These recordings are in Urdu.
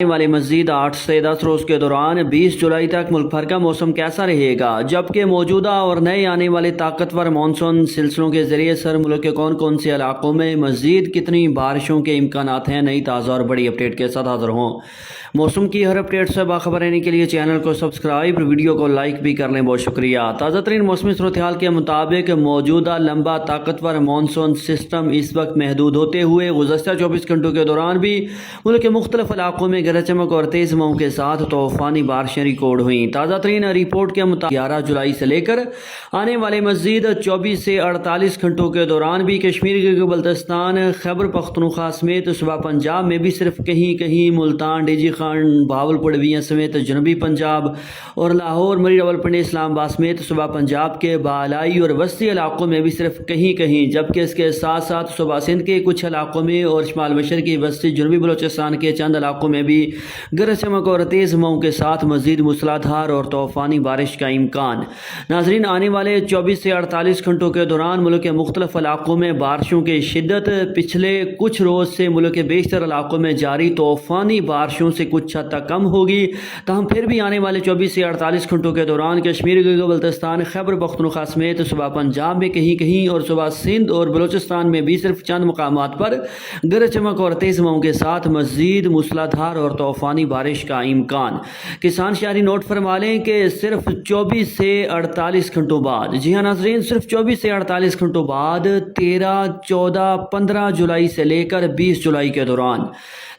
آنے والے مزید 8 سے 10 روز کے دوران 20 جولائی تک ملک بھر کا موسم کیسا رہے گا، جبکہ موجودہ اور نئے آنے والے طاقتور مانسون سلسلوں کے ذریعے سر ملک کے کون کون سے علاقوں میں مزید کتنی بارشوں کے امکانات ہیں، نئی تازہ اور بڑی اپڈیٹ کے ساتھ حاضر ہوں۔ موسم کی ہر اپڈیٹ سے باخبر رہنے کے لیے چینل کو سبسکرائب، ویڈیو کو لائک بھی کر لیں، بہت شکریہ۔ تازہ ترین موسمی صورتحال کے مطابق موجودہ لمبا طاقتور مانسون سسٹم اس وقت محدود ہوتے ہوئے گزشتہ 24 گھنٹوں کے دوران بھی ملک کے مختلف علاقوں میں گرج چمک اور تیز ہواؤں کے ساتھ طوفانی بارشیں ریکارڈ ہوئیں۔ تازہ ترین رپورٹ کے مطابق 11 جولائی سے لے کر آنے والے مزید 24 سے 48 گھنٹوں کے دوران بھی کشمیر کے بلتستان، خیبر پختونخوا سمیت صوبہ پنجاب میں بھی صرف کہیں کہیں، ملتان، ڈیجی خان، بہاولپور ڈویژن سمیت جنوبی پنجاب اور لاہور، مری راولپنڈی، اسلام آباد سمیت صوبہ پنجاب کے بالائی اور وسطی علاقوں میں بھی صرف کہیں کہیں، جبکہ اس کے ساتھ ساتھ صوبہ سندھ کے کچھ علاقوں میں اور شمال مشرقی وسطی جنوبی بلوچستان کے چند علاقوں میں بھی گرج چمک اور تیز ہواؤں کے ساتھ مزید موسلا دھار اور طوفانی بارش کا امکان۔ ناظرین، آنے والے 24 سے 48 گھنٹوں کے دوران ملک کے مختلف علاقوں میں بارشوں کی شدت پچھلے کچھ روز سے ملک کے بیشتر علاقوں میں جاری طوفانی بارشوں سے کچھ حد تک کم ہوگی، تاہم پھر بھی آنے والے 24 سے 48 گھنٹوں کے دوران کشمیر کے بلتستان، خیبر پختونخوا سمیت صوبہ پنجاب میں کہیں کہیں اور صوبہ سندھ اور بلوچستان میں بھی صرف چند مقامات پر گرج چمک اور تیز ہواؤں کے ساتھ مزید موسلا دھار اور طوفانی بارش کا امکان۔ کسان شہری نوٹ فرما لیں کہ صرف 24 سے 48 گھنٹوں بعد، جی ہاں ناظرین، صرف 24 سے 48 گھنٹوں بعد 13، 14، 15 جولائی سے لے کر 20 جولائی کے دوران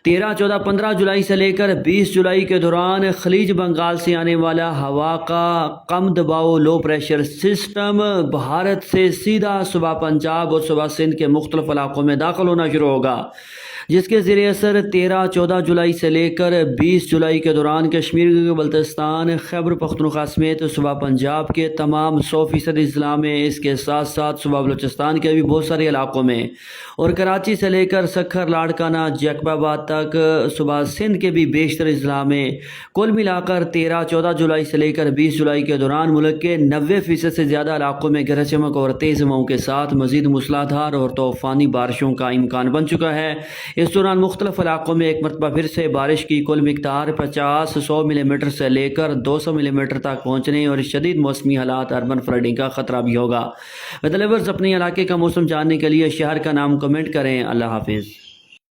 13، 14، 15 جولائی سے لے کر 20 جولائی کے دوران خلیج بنگال سے آنے والا ہوا کا کم دباؤ لو پریشر سسٹم بھارت سے سیدھا صوبہ پنجاب اور صوبہ سندھ کے مختلف علاقوں میں داخل ہونا شروع ہوگا، جس کے ذریعے اثر 13، 14 جولائی سے لے کر 20 جولائی کے دوران کشمیر کے بلتستان، خیبر پختونخوا سمیت صوبہ پنجاب کے تمام 100% اضلاع میں، اس کے ساتھ ساتھ صوبہ بلوچستان کے بھی بہت سارے علاقوں میں، اور کراچی سے لے کر سکھر، لاڑکانہ، جیکب آباد تک صوبہ سندھ کے بھی بیشتر اضلاع میں، کل ملا کر 13، 14 جولائی سے لے کر 20 جولائی کے دوران ملک کے 90% سے زیادہ علاقوں میں گرج چمک اور تیز ہواؤں کے ساتھ مزید موسلا دھار اور طوفانی بارشوں کا امکان بن چکا ہے۔ اس دوران مختلف علاقوں میں ایک مرتبہ پھر سے بارش کی کل مقدار 50-100 ملی میٹر سے لے کر 200 ملی میٹر تک پہنچنے اور شدید موسمی حالات، اربن فلڈنگ کا خطرہ بھی ہوگا۔ ویدر لیورز، اپنے علاقے کا موسم جاننے کے لیے شہر کا نام کمنٹ کریں۔ اللہ حافظ۔